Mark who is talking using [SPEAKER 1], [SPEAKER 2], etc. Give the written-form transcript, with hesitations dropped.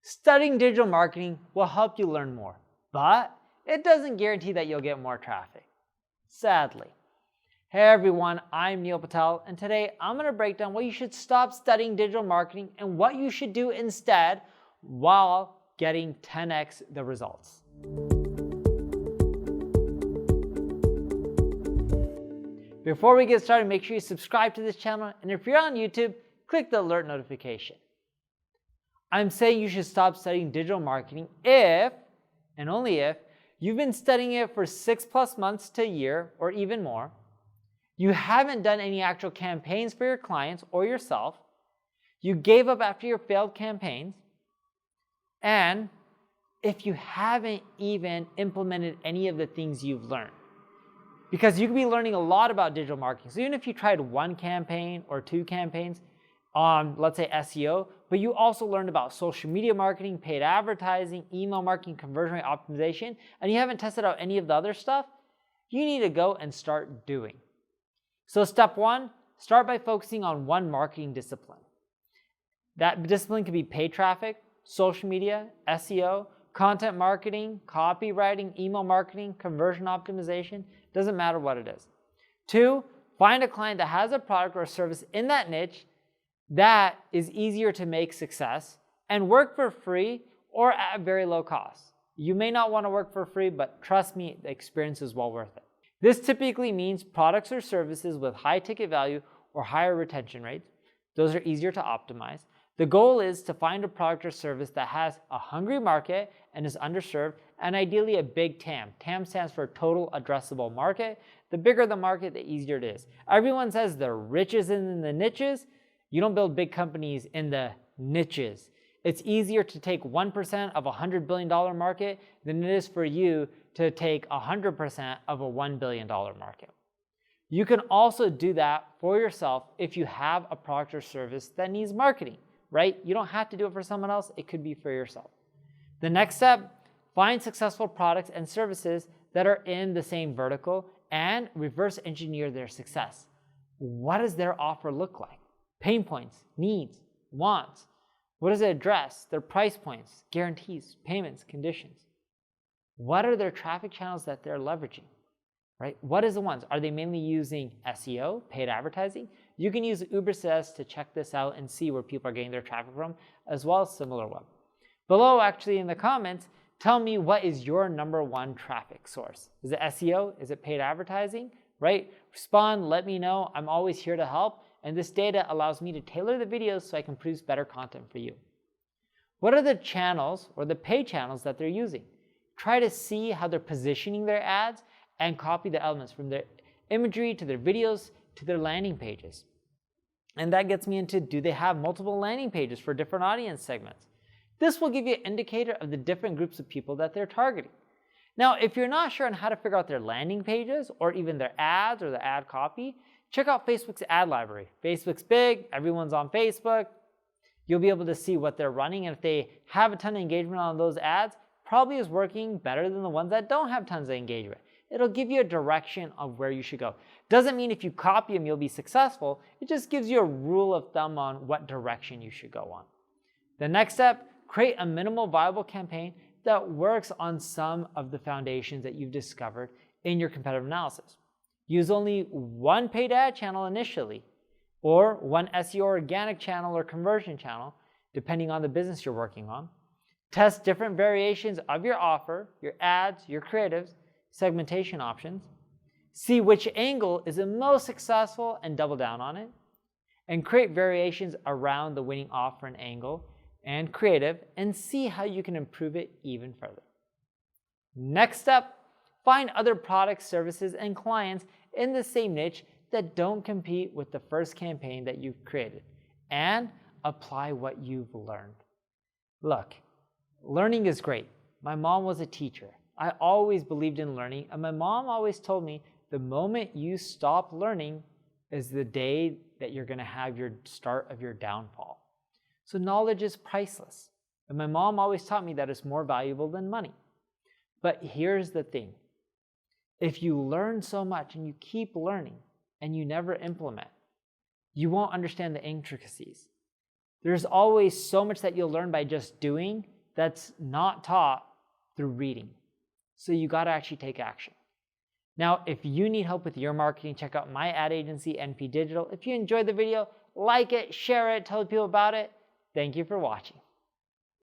[SPEAKER 1] Studying digital marketing will help you learn more, but it doesn't guarantee that you'll get more traffic, sadly. Hey everyone, I'm Neil Patel, and today I'm going to break down why you should stop studying digital marketing and what you should do instead while getting 10x the results. Before we get started, make sure you subscribe to this channel, and if you're on YouTube, click the alert notification. I'm saying you should stop studying digital marketing if, and only if, you've been studying it for 6+ months to a year or even more. You haven't done any actual campaigns for your clients or yourself. You gave up after your failed campaigns. And if you haven't even implemented any of the things you've learned. Because you could be learning a lot about digital marketing. So even if you tried one campaign or two campaigns on, let's say, SEO, but you also learned about social media marketing, paid advertising, email marketing, conversion rate optimization, and you haven't tested out any of the other stuff, you need to go and start doing. So step one, start by focusing on one marketing discipline. That discipline could be paid traffic, social media, SEO, content marketing, copywriting, email marketing, conversion optimization, doesn't matter what it is. 2, find a client that has a product or service in that niche that is easier to make success and work for free or at very low cost. You may not want to work for free, but trust me, the experience is well worth it. This typically means products or services with high ticket value or higher retention rates. Those are easier to optimize. The goal is to find a product or service that has a hungry market and is underserved, and ideally a big TAM. TAM stands for total addressable market. The bigger the market, the easier it is. Everyone says the riches in the niches. You don't build big companies in the niches. It's easier to take 1% of a $100 billion market than it is for you to take 100% of a $1 billion market. You can also do that for yourself if you have a product or service that needs marketing, right? You don't have to do it for someone else. It could be for yourself. The next step, find successful products and services that are in the same vertical and reverse engineer their success. What does their offer look like? Pain points, needs, wants. What does it address? Their price points, guarantees, payments, conditions. What are their traffic channels that they're leveraging, right? What is the ones? Are they mainly using SEO, paid advertising? You can use UberSuggest to check this out and see where people are getting their traffic from, as well as SimilarWeb. Below, actually, in the comments, tell me what is your number one traffic source. Is it SEO? Is it paid advertising, right? Respond, let me know. I'm always here to help. And this data allows me to tailor the videos so I can produce better content for you. What are the channels or the paid channels that they're using? Try to see how they're positioning their ads and copy the elements from their imagery to their videos to their landing pages. And that gets me into, do they have multiple landing pages for different audience segments? This will give you an indicator of the different groups of people that they're targeting. Now, if you're not sure on how to figure out their landing pages or even their ads or their ad copy, check out Facebook's ad library. Facebook's big, everyone's on Facebook. You'll be able to see what they're running, and if they have a ton of engagement on those ads, probably is working better than the ones that don't have tons of engagement. It'll give you a direction of where you should go. Doesn't mean if you copy them, you'll be successful. It just gives you a rule of thumb on what direction you should go on. The next step, create a minimal viable campaign that works on some of the foundations that you've discovered in your competitive analysis. Use only one paid ad channel initially, or one SEO organic channel or conversion channel, depending on the business you're working on. Test different variations of your offer, your ads, your creatives, segmentation options. See which angle is the most successful and double down on it. And create variations around the winning offer and angle and creative, and see how you can improve it even further. Next step, find other products, services, and clients in the same niche that don't compete with the first campaign that you've created, and apply what you've learned. Look, learning is great. My mom was a teacher. I always believed in learning, and my mom always told me the moment you stop learning is the day that you're going to have your start of your downfall. So knowledge is priceless. And my mom always taught me that it's more valuable than money. But here's the thing. If you learn so much and you keep learning and you never implement, you won't understand the intricacies. There's always so much that you'll learn by just doing that's not taught through reading. So you got to actually take action. Now, if you need help with your marketing, check out my ad agency, NP Digital. If you enjoyed the video, like it, share it, tell people about it. Thank you for watching.